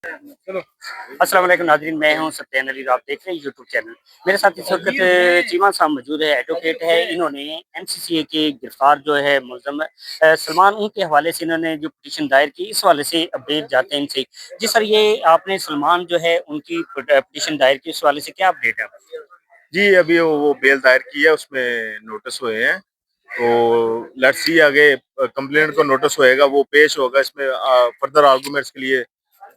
चलो। अस्सलाम वालेकुम नाज़रीन, मैं हूं सत्यन अली, आप देख रहे हैं यूट्यूब चैनल। मेरे साथ इस वक्त चीमा साहब मौजूद है, एडवोकेट है। इन्होंने एमसीसीए के गिरफ्तार जो है मुलज़म सलमान, उनके हवाले से इन्होंने जो पिटीशन दायर की, इस हवाले से अपडेट जाते हैं इनसे। जी सर, ये आपने सलमान जो है उनकी पिटीशन दायर की, उस हवाले से क्या अपडेट है? जी, अभी वो बेल दायर की है, उसमें नोटिस हुए हैं। तो लेट्स सी आगे कंप्लेंट को नोटिस होएगा, वो पेश होगा। इसमें फर्दर आर्गूमेंट्स के लिए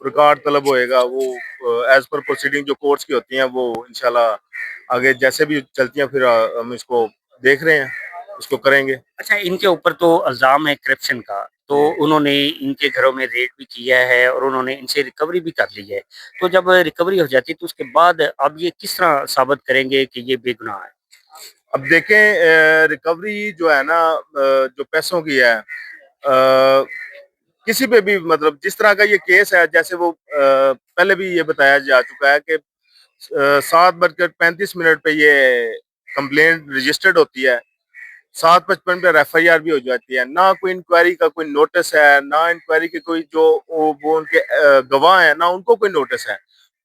रिकॉर्ड तलब होएगा। वो एज पर प्रोसीडिंग जो कोर्ट्स की होती हैं, वो इंशाल्लाह आगे जैसे भी चलती हैं, फिर हम इसको देख रहे हैं, इसको करेंगे। अच्छा, इनके ऊपर तो इल्ज़ाम है करप्शन का, तो उन्होंने इनके घरों में रेड भी किया है और उन्होंने इनसे रिकवरी भी कर ली है। तो जब रिकवरी हो जाती है तो उसके बाद अब ये किस तरह साबित करेंगे कि ये बेगुनाह है? अब देखें, रिकवरी जो है ना, जो पैसों की है, किसी पे भी मतलब जिस तरह का ये केस है, जैसे वो पहले भी ये बताया जा चुका है कि 7:35 पे ये कंप्लेंट रजिस्टर्ड होती है, 7:55 पे एफआईआर भी हो जाती है। ना कोई इंक्वायरी का कोई नोटिस है, ना इंक्वायरी के कोई जो वो उनके गवाह हैं, ना उनको कोई नोटिस है।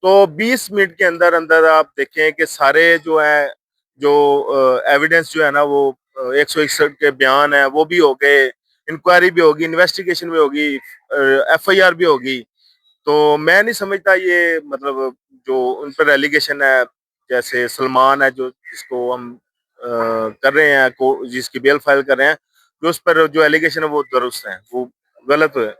तो 20 मिनट के अंदर अंदर आप देखें कि सारे जो है, जो एविडेंस जो है ना, वो 161 के बयान है, वो भी हो गए, इंक्वायरी भी होगी, इन्वेस्टिगेशन भी होगी, एफआईआर भी होगी। तो मैं नहीं समझता ये मतलब जो उन पर एलिगेशन है, जैसे सलमान है जो जिसको हम कर रहे हैं, को जिसकी बेल फाइल कर रहे हैं, जो उस पर जो एलिगेशन है वो दुरुस्त है, वो गलत है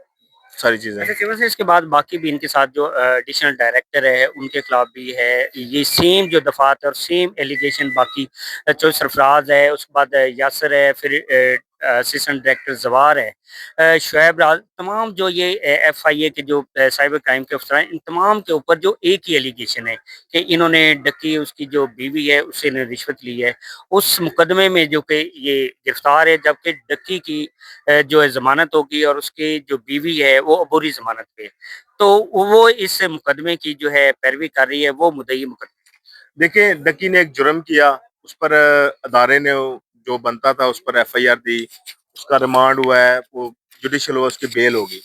सारी चीजें। अच्छा, सिविल से इसके बाद बाकी भी इनके साथ जो एडिशनल डायरेक्टर है उनके खिलाफ भी है ये सेम जो दफात है और सेम एलिगेशन बाकी जो सरफराज है, उसके बाद यासर है, फिर असिस्टेंट डायरेक्टर जवार है, शुएब राज, तमाम जो ये एफआईए के जो साइबर क्राइम के अफसर हैं, इन तमाम के ऊपर जो एक ही एलिगेशन है कि इन्होंने डकी, उसकी जो बीवी है उससे इन्होंने रिश्वत ली है उस मुकदमे में जो कि ये गिरफ्तार है, जबकि डक्की की जो है ज़मानत होगी और उसकी जो बीवी है वो अबूरी ज़मानत पे है। तो वो इस मुकदमे की जो है पैरवी कर रही है, वो मुद्दई मुकदमे। देखिए, डकी ने एक जुर्म किया, उस पर अदारे ने जो बनता था उस पर एफआईआर दी, उसका रिमांड हुआ है, वो जुडिशियल हुआ, उसकी बेल होगी।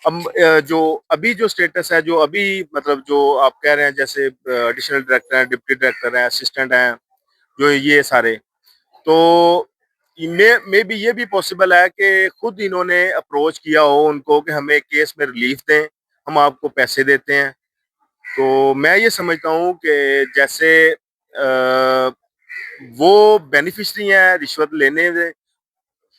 अब जो अभी जो स्टेटस है, जो अभी मतलब जो आप कह रहे हैं, जैसे एडिशनल डायरेक्टर हैं, डिप्टी डायरेक्टर हैं, असिस्टेंट हैं, जो ये सारे, तो मे बी ये भी पॉसिबल है कि खुद इन्होंने अप्रोच किया हो उनको कि हमें केस में रिलीफ दें, हम आपको पैसे देते हैं। तो मैं ये समझता हूँ कि जैसे वो बेनिफिशियरी है रिश्वत लेने में,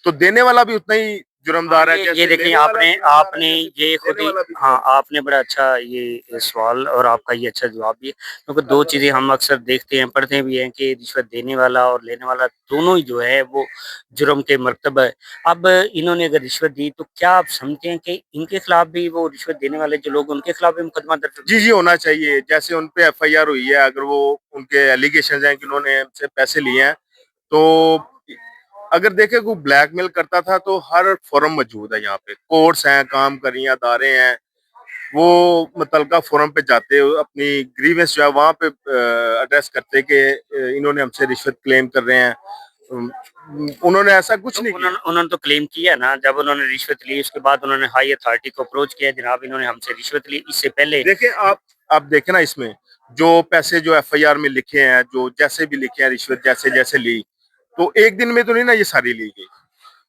तो देने वाला भी उतना ही हाँ, जुर्मदार है, ये जैसे देखें, लेने वाला आपने जुर्मदार है, आपने जैसे ये खुद देने ही, वाला भी हाँ, जुर्मदार आपने बड़ा अच्छा ये सवाल और आपका ये अच्छा जवाब भी है, क्योंकि दो चीज़ें हम अक्सर देखते हैं, पढ़ते भी हैं कि रिश्वत देने वाला और लेने वाला दोनों ही जो है वो जुर्म के मर्तबा है। अब इन्होंने अगर रिश्वत दी तो क्या आप समझते हैं कि इनके खिलाफ भी, वो रिश्वत देने वाले जो लोग, उनके खिलाफ भी मुकदमा दर्ज जी होना जी होना चाहिए। जैसे उन पे एफआईआर हुई है, अगर वो उनके एलिगेशन हैं कि उन्होंने हमसे पैसे लिए हैं, तो अगर देखें कोई ब्लैकमेल करता था तो हर फोरम मौजूद है, यहाँ पे कोर्ट्स हैं, काम कर रही हैं, अदारे हैं, वो मुतलका फोरम पे जाते अपनी ग्रीवेंस जो है वहाँ पे एड्रेस करते कि इन्होंने हमसे रिश्वत क्लेम कर रहे हैं। उम, उन्होंने ऐसा कुछ तो नहीं किया। उन्होंने उन्होंने तो क्लेम किया ना, जब उन्होंने रिश्वत ली उसके बाद उन्होंने हाई अथॉरिटी को अप्रोच किया, जनाब इन्होंने हमसे रिश्वत ली, इससे पहले। देखें आप देखें ना, इसमें जो पैसे जो एफआईआर में लिखे हैं, जो जैसे भी लिखे हैं, रिश्वत जैसे जैसे ली, तो एक दिन में तो नहीं ना ये सारी ली गई,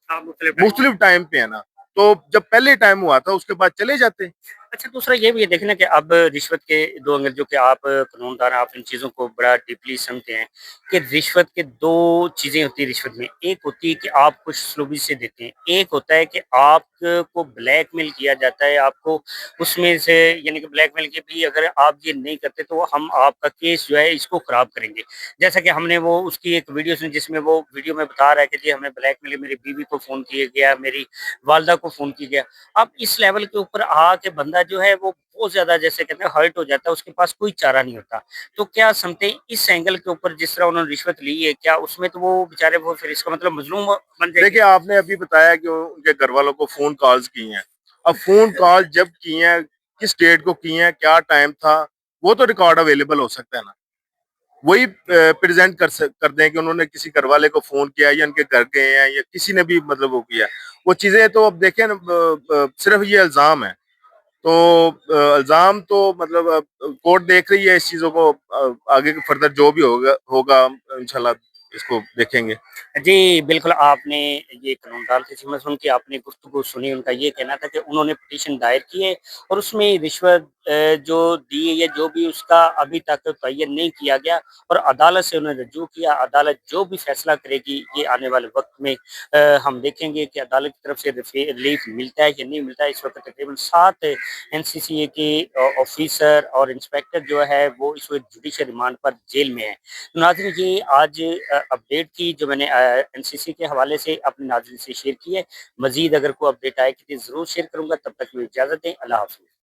हाँ, मुख्तलिफ टाइम। मुख्तलिफ टाइम पे है ना। तो जब पहले टाइम हुआ था उसके बाद चले जाते। अच्छा, दूसरा ये भी है देखना कि अब रिश्वत के दो एंगल, जो कि आप कानूनदान हैं, आप इन चीज़ों को बड़ा डीपली समझते हैं कि रिश्वत के दो चीज़ें होती है रिश्वत में। एक होती है कि आप कुछ सलूबी से देते हैं, एक होता है कि आपको ब्लैकमेल किया जाता है, आपको उसमें से, यानी कि ब्लैकमेल के भी, अगर आप ये नहीं करते तो हम आपका केस जो है इसको खराब करेंगे। जैसा कि हमने वो उसकी एक वीडियो सुनी जिसमें वो वीडियो में बता रहा है कि जी हमें ब्लैकमेल, मेरी बीवी को फ़ोन किया गया, मेरी वालदा को फ़ोन किया गया। अब इस लेवल के ऊपर आके बंदा जो है वो बहुत ज़्यादा, जैसे कहते हैं, हर्ट हो जाता है, उसके पास कोई चारा नहीं होता। तो क्या समझते हैं इस एंगल के ऊपर, जिस तरह उन्होंने रिश्वत ली है, क्या उसमें तो वो बेचारे, वो फिर इसका मतलब मजलूम बन जाएँगे? देखिए, आपने अभी बताया कि उनके घर वालों को फोन कॉल्स की हैं। अब फोन कॉल जब की हैं, किस डेट को की हैं, क्या टाइम था, वो तो रिकॉर्ड अवेलेबल हो सकता है ना। वही प्रेजेंट कर दें कि उन्होंने किसी घर वाले को फोन किया या उनके घर गए हैं या किसी ने भी मतलब वो किया। वो चीजें तो अब देखें ना, सिर्फ ये इल्जाम है। تو الزام تو مطلب کورٹ دیکھ رہی ہے اس چیزوں کو، آگے فردر جو بھی ہوگا انشاءاللہ اس کو دیکھیں گے۔ جی بالکل، آپ نے یہ قانون دان سے سن کے آپ نے گفتگو سنی، ان کا یہ کہنا تھا کہ انہوں نے پٹیشن دائر کی ہے اور اس میں رشوت جو دی ہے یا جو بھی اس کا ابھی تک تعین نہیں کیا گیا، اور عدالت سے انہوں نے رجوع کیا، عدالت جو بھی فیصلہ کرے گی یہ آنے والے وقت میں ہم دیکھیں گے کہ عدالت کی طرف سے ریلیف ملتا ہے یا نہیں ملتا ہے۔ اس وقت تقریباً 7 این سی سی اے کے آفیسر اور انسپیکٹر جو ہے وہ اس وقت جوڈیشل ریمانڈ پر جیل میں ہیں۔ ناظرین، یہ آج اپڈیٹ کی جو میں نے این سی سی کے حوالے سے اپنے ناظرین سے شیئر کی ہے۔ مزید اگر کوئی اپڈیٹ آئے گی تو ضرور شیئر کروں گا، تب تک میں اجازت دیں، اللہ حافظ۔